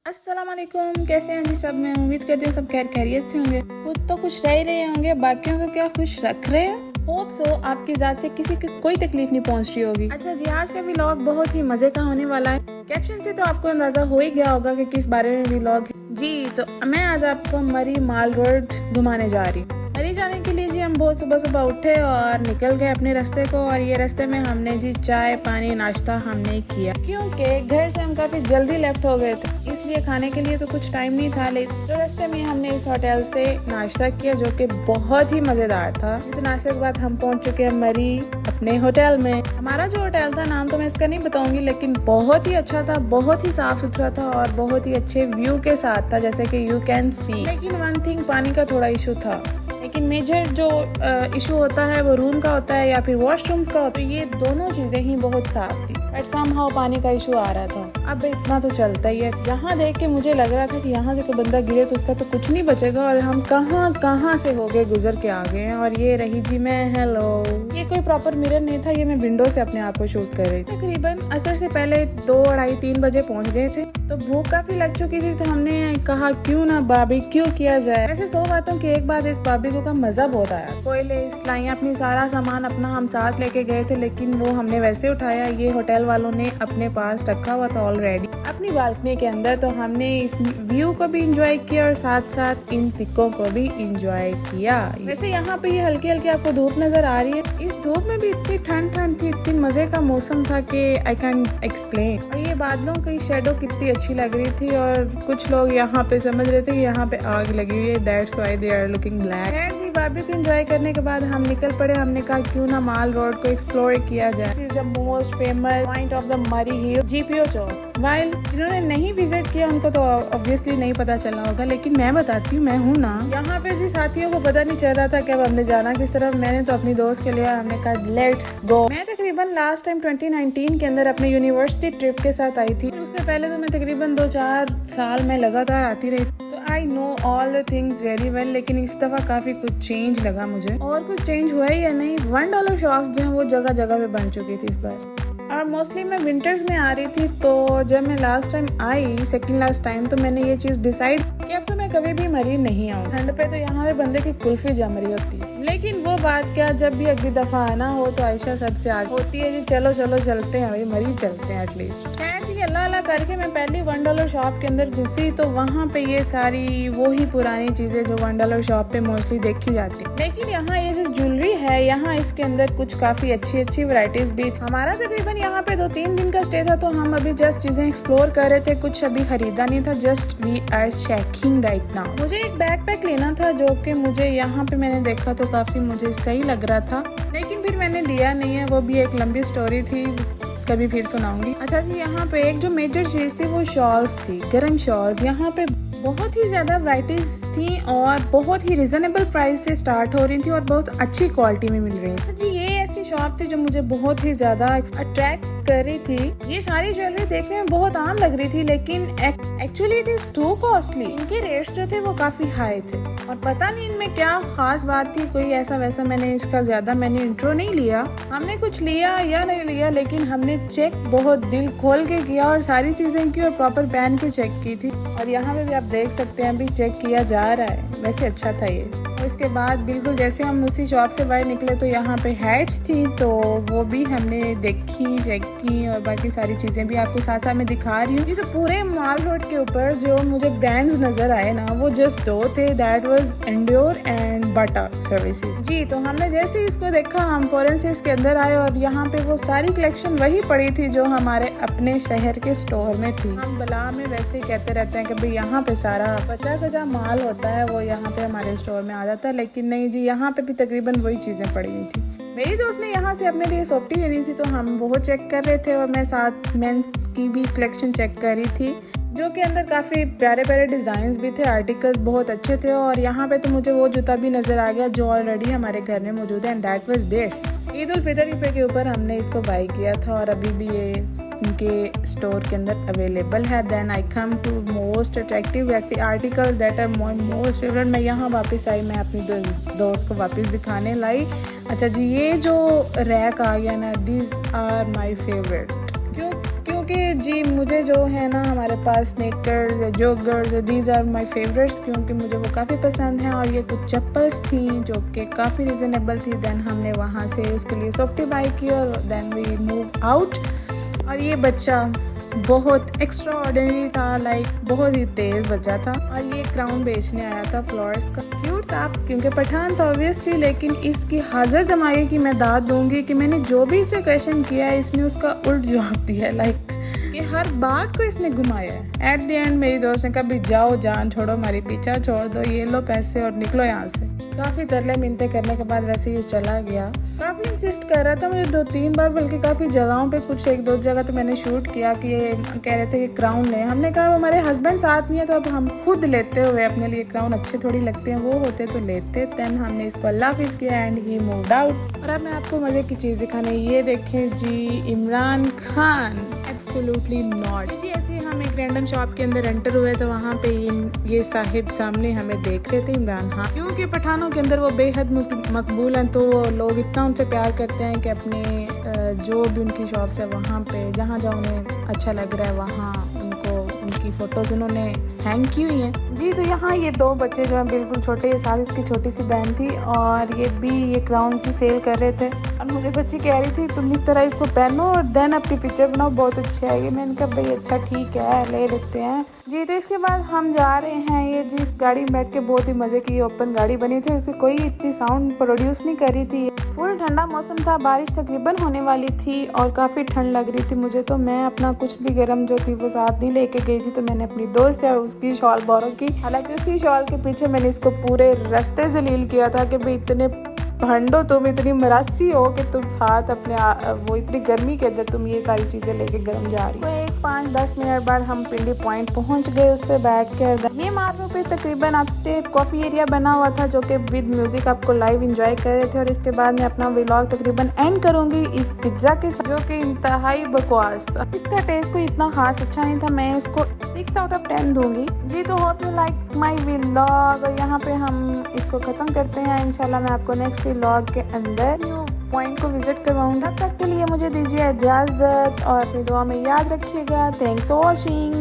अस्सलाम वालेकुम, कैसे हैं जी सब। मैं उम्मीद करती हूँ सब खैरियत से होंगे। खुद तो खुश रह ही रहे होंगे, बाकियों को क्या खुश रख रहे हैं। होप सो आपकी ज़ात से किसी की कोई तकलीफ नहीं पहुँच रही होगी। अच्छा जी, आज का व्लॉग बहुत ही मजे का होने वाला है। कैप्शन से तो आपको अंदाजा हो ही गया होगा कि किस बारे में व्लॉग है जी। तो मैं आज आपको मरी माल रोड घुमाने जा रही हूँ। मरी जाने के लिए जी हम बहुत सुबह सुबह उठे और निकल गए अपने रास्ते को। और ये रास्ते में हमने जी चाय पानी नाश्ता हमने किया, क्योंकि घर से हम काफी जल्दी लेफ्ट हो गए थे, इसलिए खाने के लिए तो कुछ टाइम नहीं था। लेकिन तो रास्ते में हमने इस होटल से नाश्ता किया जो कि बहुत ही मजेदार था। तो नाश्ते के बाद हम पहुंच चुके हैं मरी अपने होटल में। हमारा जो होटल था, नाम तो मैं इसका नहीं बताऊंगी, लेकिन बहुत ही अच्छा था, बहुत ही साफ सुथरा था और बहुत ही अच्छे व्यू के साथ था, जैसे कि यू कैन सी। लेकिन वन थिंग, पानी का थोड़ा इशू था। लेकिन मेजर जो इशू होता है वो रूम का होता है या फिर वॉशरूम्स का होता है। ये दोनों चीजें ही बहुत साफ थी, बट समहाउ पानी का इशू आ रहा था। अब इतना तो चलता ही है। यहाँ देख के मुझे लग रहा था कि यहाँ से कोई बंदा गिरे तो उसका तो कुछ नहीं बचेगा। और हम कहाँ से हो गए गुजर के आ गए। और ये रही जी मैं, हेलो। ये कोई प्रॉपर मिरर नहीं था, ये मैं विंडो से अपने आप को शूट कर रही थी। तकरीबन असर से पहले 2, 2:30, 3 बजे पहुँच गए थे। तो भूख काफी लग चुकी थी, तो हमने कहा क्यों ना बारबेक्यू किया जाए। वैसे 100 बातों की एक बात, इस बारबेक्यू का मजा बहुत आया। कोयले लाई अपनी सारा सामान अपना हम साथ लेके गए थे, लेकिन वो हमने वैसे उठाया। ये होटल वालों ने अपने पास रखा हुआ था ऑलरेडी अपनी बालकनी के अंदर। तो हमने इस व्यू को भी इंजॉय किया और साथ साथ इन तिक्कों को भी इंजॉय किया। वैसे यहाँ पे ये हल्की हल्की आपको धूप नजर आ रही है। इस धूप में भी इतनी ठंड थी, इतनी मजे का मौसम था कि आई कैन एक्सप्लेन। और ये बादलों की शेडो कितनी अच्छी लग रही थी। और कुछ लोग यहाँ पे समझ रहे थे कि यहाँ पे आग लगी हुई है, that's why they are looking black. Barbecue enjoy करने के बाद हम निकल पड़े। हमने कहा क्यों ना माल रोड को एक्सप्लोर किया जाए। This is the most famous point of the मरी हिल, जीपीओ चौक। वाइल जिन्होंने नहीं विजिट किया उनको तो ऑब्वियसली नहीं पता चला होगा, लेकिन मैं बताती हूँ, मैं हूँ ना यहाँ पे जी। साथियों को पता नहीं चल रहा था कि अब हमने जाना किस तरफ। मैंने तो अपनी दोस्त के लिए हमने कहा लेट्स गो। मैं तकरीबन लास्ट टाइम 2019 के अंदर अपने यूनिवर्सिटी ट्रिप के साथ आई थी। उससे पहले तो मैं तकरीबन 2-4 साल में लगातार आती रही, तो I know all the things very well. लेकिन इस दफा काफी कुछ चेंज लगा मुझे। और कुछ चेंज हुआ है या नहीं, $1 शॉप्स जो है वो जगह जगह पे बन चुकी थी इस बार। और मोस्टली मैं विंटर्स में आ रही थी, तो जब मैं last time I, second last time, तो मैंने ये चीज डिसाइड कि अब तो मैं कभी भी मरी नहीं आऊँ। ठंड पे तो यहाँ पे बंदे की कुल्फी जम रही होती है। लेकिन वो बात क्या, जब भी अगली दफा आना हो तो आयशा सबसे आगे होती है जी, चलो चलो चलते हैं भाई, मरी चलते हैं एटलीस्ट। खैर जी, अल्लाह अल्लाह करके मैं पहली $1 शॉप के अंदर घुसी, तो वहाँ पे ये सारी वही पुरानी चीजें जो $1 शॉप पे मोस्टली देखी जाती। लेकिन यहाँ ये जो ज्वेलरी है, यहाँ इसके अंदर कुछ काफी अच्छी वैरायटीज भी थी। हमारा तकरीबन यहाँ पे 2-3 दिन का स्टे था, तो हम अभी जस्ट चीजें एक्सप्लोर कर रहे थे। कुछ अभी खरीदा नहीं था, just we are checking right now. मुझे एक बैकपैक लेना था जो कि मुझे यहाँ पे मैंने देखा तो काफी मुझे सही लग रहा था, लेकिन फिर मैंने लिया नहीं है। वो भी एक लंबी स्टोरी थी, कभी फिर सुनाऊंगी। अच्छा जी, यहाँ पे एक जो मेजर चीज थी वो शॉल्स थी, गर्म शॉल्स। यहाँ पे बहुत ही ज्यादा वैरायटीज थी और बहुत ही रिजनेबल प्राइस से स्टार्ट हो रही थी और बहुत अच्छी क्वालिटी में मिल रही थी। जी, ये ऐसी शॉप थी जो मुझे बहुत ही ज्यादा अट्रैक्ट कर रही थी। ये सारी ज्वेलरी देखने में बहुत आम लग रही थी, लेकिन actually it is to costly. इनके रेट्स जो थे वो काफी हाई थे और पता नहीं इनमें क्या खास बात थी। कोई ऐसा वैसा मैंने इसका ज्यादा इंट्रो नहीं लिया। हमने कुछ लिया या नहीं लिया, लेकिन हमने चेक बहुत दिल खोल के किया और सारी चीजें की और प्रॉपर पहन के चेक की थी। और यहाँ पे भी आप देख सकते हैं अभी चेक किया जा रहा है। वैसे अच्छा था ये। और इसके बाद बिल्कुल जैसे हम उसी शॉप से बाहर निकले तो यहाँ पे हैट्स थी, तो वो भी हमने देखी, चेक की और बाकी सारी चीजें भी आपको साथ साथ में दिखा रही हूँ। ये तो पूरे माल रोड के ऊपर जो मुझे ब्रांड्स नजर आए ना, वो जस्ट 2 थे, that was endure and Bata services जी। तो हमने जैसे इसको देखा, हम फौरन से इसके अंदर आए और यहाँ पे वो सारी कलेक्शन वही पड़ी थी जो हमारे अपने शहर के स्टोर में थी। हम बला में वैसे कहते रहते हैं कि भाई यहाँ पे सारा बचा माल होता है, वो यहाँ पे हमारे स्टोर में आ जाता है, लेकिन नहीं जी, यहाँ पे भी तकरीबन वही चीजें पड़ी हुई थी। मेरी दोस्त ने यहाँ से अपने लिए सॉफ्टी लेनी थी, तो हम वो चेक कर रहे थे और मैं साथ मेन की भी कलेक्शन चेक कर रही थी, जो कि अंदर काफी प्यारे डिजाइन भी थे, आर्टिकल्स बहुत अच्छे थे। और यहाँ पे तो मुझे वो जूता भी नजर आ गया जो ऑलरेडी हमारे घर में मौजूद है, and that was this. Eid ul Fitr के ऊपर हमने इसको बाय किया था और अभी भी ये इनके स्टोर के अंदर अवेलेबल है। Then I come to most attractive articles that are my most favourite. मैं यहाँ वापस आई, मैं अपनी दोस्त को वापस दिखाने लाई। अच्छा जी, ये जो रैक आ गया ना, दिस आर माय फेवरेट। क्यों क्योंकि जी मुझे जो है ना हमारे पास स्नीकर्स या joggers these are my favourites, क्योंकि मुझे वो काफ़ी पसंद हैं। और ये कुछ चप्पल्स थी जो कि काफ़ी रिजनेबल थी। देन हमने वहाँ से उसके लिए सॉफ्टी बाई की और देन वी मूव आउट। और ये बच्चा बहुत एक्स्ट्रा ऑर्डिनरी था, लाइक बहुत ही तेज़ बच्चा था। और ये क्राउन बेचने आया था फ्लावर्स का। क्यूट था क्योंकि पठान था ऑब्वियसली, लेकिन इसकी हाजिर दिमागी की मैं दाद दूंगी कि मैंने जो भी इसे क्वेश्चन किया है इसने उसका उल्ट जवाब दिया है। लाइक कि हर बात को इसने घुमाया है। एट द एंड मेरी दोस्त ने कहा भी जाओ जान छोड़ो, हमारी पीछा छोड़ दो, ये लो पैसे और निकलो यहाँ से। काफ़ी तरले मिनते करने के बाद वैसे ये चला गया। काफ़ी इंसिस्ट कर रहा था मुझे 2-3 बार, बल्कि काफ़ी जगहों पे कुछ 1-2 जगह तो मैंने शूट किया कि ये कह रहे थे कि क्राउन ले। हमने कहा हमारे हस्बैंड साथ नहीं है तो अब हम खुद लेते हुए अपने लिए क्राउन अच्छे थोड़ी लगते हैं, वो होते तो लेते। देन हमने इसको अल्लाह हाफिज़ किया एंड ही मूव्ड आउट। और अब मैं आपको मज़े की चीज़ दिखाने, ये देखें जी इमरान खान। एब्सोल्युटली नॉट जी। ऐसे ही हम एक रैंडम शॉप के अंदर एंटर हुए तो वहाँ पे ये साहिब सामने हमें देख रहे थे, इमरान खान। क्योंकि पठानों के अंदर वो बेहद मकबूल हैं, तो वो लोग इतना उनसे प्यार करते हैं कि अपने जो भी उनकी शॉप्स है वहाँ पे जहाँ जहाँ उन्हें अच्छा लग रहा है वहाँ उनको उनकी फ़ोटोज़ उन्होंने हैंग की हुई हैं जी। तो यहाँ ये 2 बच्चे जो हैं बिल्कुल छोटे, साथ इसकी छोटी सी बहन थी और ये भी ये क्राउन सी सेल कर रहे थे। और मुझे बच्ची कह रही थी तुम इस तरह इसको पहनो और देन अपनी पिक्चर बनाओ, बहुत अच्छी आएगी। मैंने कहा भाई अच्छा ठीक है ले लेते हैं जी। तो इसके बाद हम जा रहे हैं, ये जिस गाड़ी में बैठ के बहुत ही मज़े की ओपन गाड़ी बनी थी, उसकी कोई इतनी साउंड प्रोड्यूस नहीं कर रही थी। फुल ठंडा मौसम था, बारिश तकरीबन होने वाली थी और काफ़ी ठंड लग रही थी मुझे। तो मैं अपना कुछ भी गर्म जो थी वो साथ नहीं लेके गई थी, तो मैंने अपनी दोस्त से उसकी शॉल बोरो की। हालांकि उसी शॉल के पीछे मैंने इसको पूरे रास्ते जलील किया था कि भाई इतने भंडो तुम, इतनी मरासी हो कि तुम साथ अपने वो इतनी गर्मी के अंदर तुम ये सारी चीज़ें लेके गर्म जा रही हो। तो 5-10 मिनट बाद हम पिंडी पॉइंट पहुंच गए। उस पर बैठ कर ये मार्बल पे तकरीबन अपस्टे कॉफ़ी एरिया बना हुआ था जो कि विद म्यूजिक आपको लाइव एंजॉय कर रहे थे। और इसके बाद मैं अपना व्लॉग तकरीबन एंड करूंगी इस पिज्ज़ा के साथ, जो कि इंतहाई बकवास था। इसका टेस्ट कोई इतना खास अच्छा नहीं था, मैं इसको 6 आउट ऑफ 10 दूंगी जी। तो hope you like my vlog. और यहाँ पे हम इसको ख़त्म करते हैं। इंशाल्लाह मैं आपको नेक्स्ट व्लॉग के अंदर न्यू पॉइंट को विजिट करवाऊंगा। तब तक के लिए मुझे दीजिए इजाज़त और अपनी दुआ में याद रखिएगा। Thanks for watching.